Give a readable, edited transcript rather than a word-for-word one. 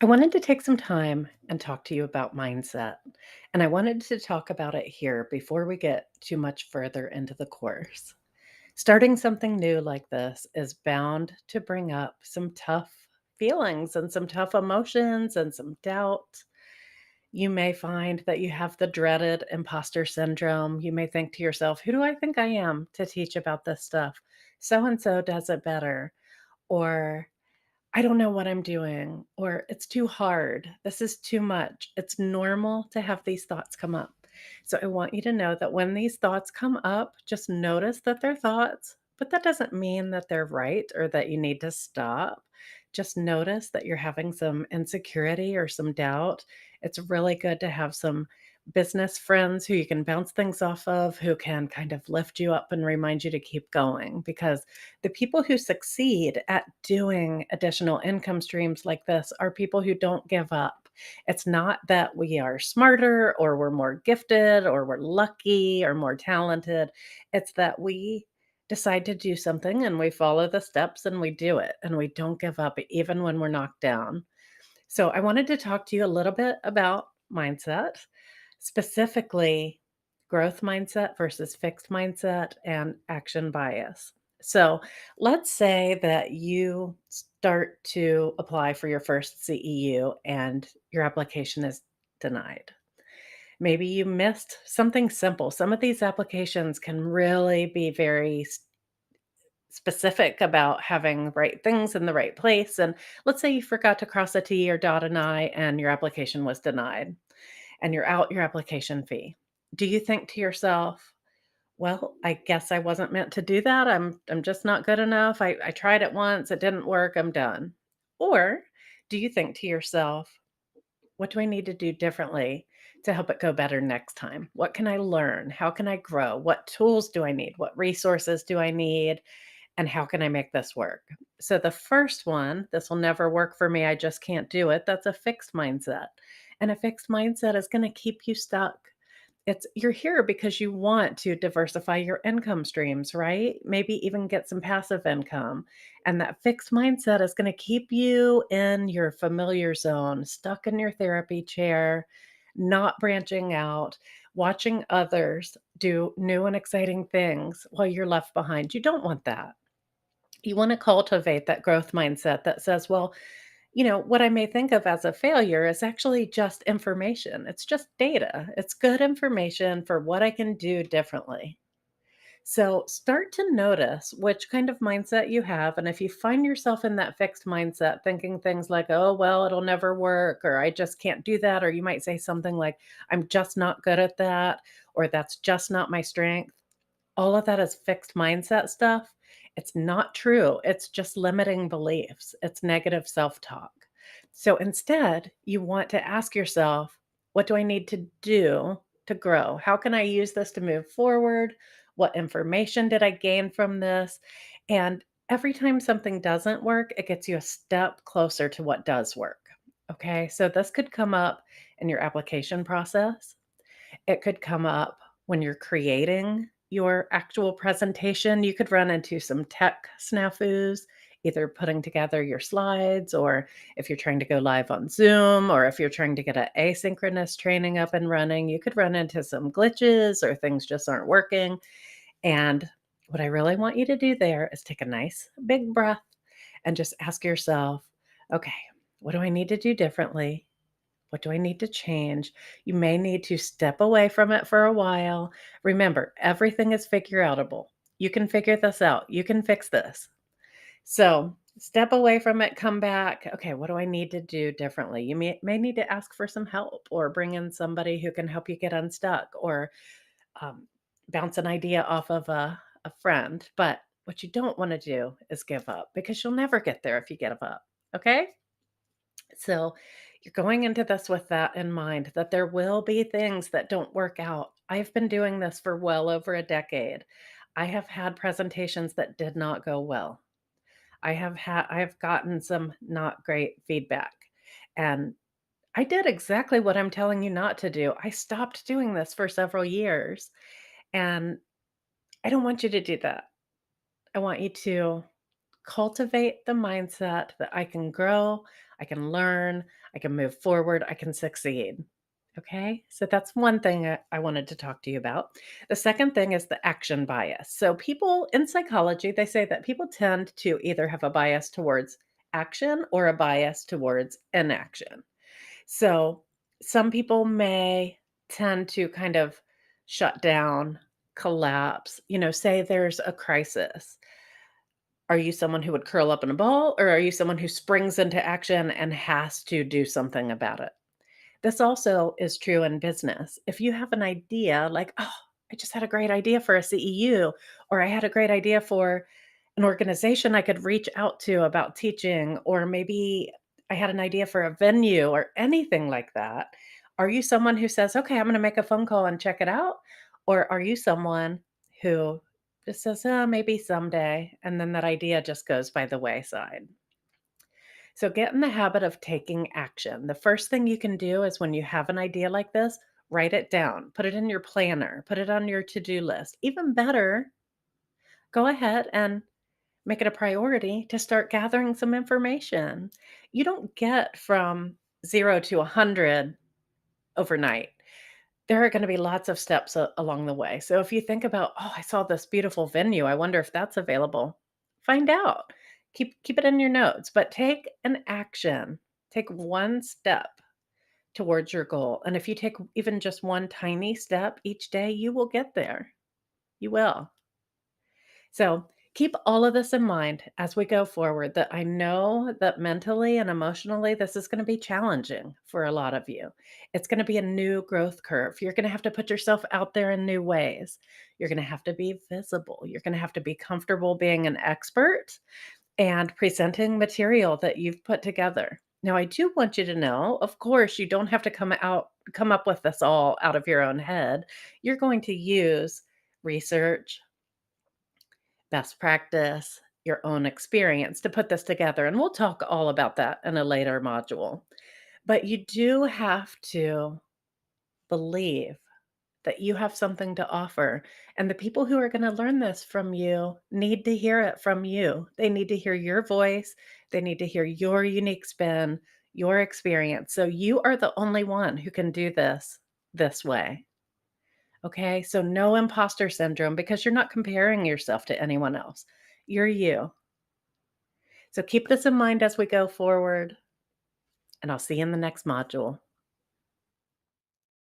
I wanted to take some time and talk to you about mindset. And I wanted to talk about it here before we get too much further into the course. Starting something new like this is bound to bring up some tough feelings and some tough emotions and some doubt. You may find that you have the dreaded imposter syndrome. You may think to yourself, who do I think I am to teach about this stuff? So and so does it better. Or I don't know what I'm doing, or it's too hard. This is too much. It's normal to have these thoughts come up. So I want you to know that when these thoughts come up, just notice that they're thoughts, but that doesn't mean that they're right or that you need to stop. Just notice that you're having some insecurity or some doubt. It's really good to have some business friends who you can bounce things off of, who can kind of lift you up and remind you to keep going because the people who succeed at doing additional income streams like this are people who don't give up. It's not that we are smarter or we're more gifted or we're lucky or more talented. It's that we decide to do something and we follow the steps and we do it and we don't give up even when we're knocked down. So, I wanted to talk to you a little bit about mindset, specifically growth mindset versus fixed mindset and action bias. So, let's say that you start to apply for your first CEU and your application is denied. Maybe you missed something simple. Some of these applications can really be very specific about having the right things in the right place. And let's say you forgot to cross a T or dot an I and your application was denied and you're out your application fee. Do you think to yourself, well, I guess I wasn't meant to do that. I'm just not good enough. I tried it once, it didn't work, I'm done. Or do you think to yourself, what do I need to do differently to help it go better next time? What can I learn? How can I grow? What tools do I need? What resources do I need? And how can I make this work? So the first one, this will never work for me. I just can't do it. That's a fixed mindset. And a fixed mindset is going to keep you stuck. It's you're here because you want to diversify your income streams, right? Maybe even get some passive income. And that fixed mindset is going to keep you in your familiar zone, stuck in your therapy chair, not branching out, watching others do new and exciting things while you're left behind. You don't want that. You want to cultivate that growth mindset that says, well, what I may think of as a failure is actually just information. It's just data. It's good information for what I can do differently. So start to notice which kind of mindset you have. And if you find yourself in that fixed mindset, thinking things like, oh, well, it'll never work, or I just can't do that, or you might say something like, I'm just not good at that, or that's just not my strength. All of that is fixed mindset stuff. It's not true. It's just limiting beliefs. It's negative self talk. So instead, you want to ask yourself, what do I need to do to grow? How can I use this to move forward? What information did I gain from this? And every time something doesn't work, it gets you a step closer to what does work. Okay. So this could come up in your application process. It could come up when you're creating your actual presentation. You could run into some tech snafus, either putting together your slides, or if you're trying to go live on Zoom, or if you're trying to get an asynchronous training up and running, you could run into some glitches or things just aren't working. And what I really want you to do there is take a nice big breath and just ask yourself, okay, what do I need to do differently? What do I need to change? You may need to step away from it for a while. Remember, everything is figure outable. You can figure this out. You can fix this. So step away from it, come back. Okay, what do I need to do differently? You may need to ask for some help or bring in somebody who can help you get unstuck or um, bounce an idea off of a friend. But what you don't want to do is give up because you'll never get there if you give up. Okay? So you're going into this with that in mind that there will be things that don't work out. I've been doing this for well over a decade. I have had presentations that did not go well. I've gotten some not great feedback. And I did exactly what I'm telling you not to do. I stopped doing this for several years. And I don't want you to do that. I want you to cultivate the mindset that I can grow, I can learn, I can move forward, I can succeed. Okay, so that's one thing I wanted to talk to you about. The second thing is the action bias. So, people in psychology, they say that people tend to either have a bias towards action or a bias towards inaction. So, some people may tend to kind of shut down, collapse, say there's a crisis. Are you someone who would curl up in a ball, or are you someone who springs into action and has to do something about it? This also is true in business. If you have an idea like, "Oh, I just had a great idea for a CEU," or "I had a great idea for an organization I could reach out to about teaching," or maybe "I had an idea for a venue," or anything like that. Are you someone who says, "Okay, I'm gonna make a phone call and check it out?" Or are you someone who just says, "Oh, maybe someday," and then that idea just goes by the wayside? So get in the habit of taking action. The first thing you can do is when you have an idea like this, write it down, put it in your planner, put it on your to do list. Even better, go ahead and make it a priority to start gathering some information. You don't get from 0 to 100 overnight. There are going to be lots of steps along the way. So if you think about, "Oh, I saw this beautiful venue. I wonder if that's available." Find out. Keep it in your notes, but take an action. Take one step towards your goal. And if you take even just one tiny step each day, you will get there. You will. So keep all of this in mind as we go forward, that I know that mentally and emotionally, this is going to be challenging for a lot of you. It's going to be a new growth curve. You're going to have to put yourself out there in new ways. You're going to have to be visible. You're going to have to be comfortable being an expert and presenting material that you've put together. Now, I do want you to know, of course, you don't have to come up with this all out of your own head. You're going to use research, best practice, your own experience to put this together. And we'll talk all about that in a later module. But you do have to believe that you have something to offer. And the people who are going to learn this from you need to hear it from you. They need to hear your voice, they need to hear your unique spin, your experience. So you are the only one who can do this way. Okay, so no imposter syndrome because you're not comparing yourself to anyone else. You're you. So keep this in mind as we go forward, and I'll see you in the next module.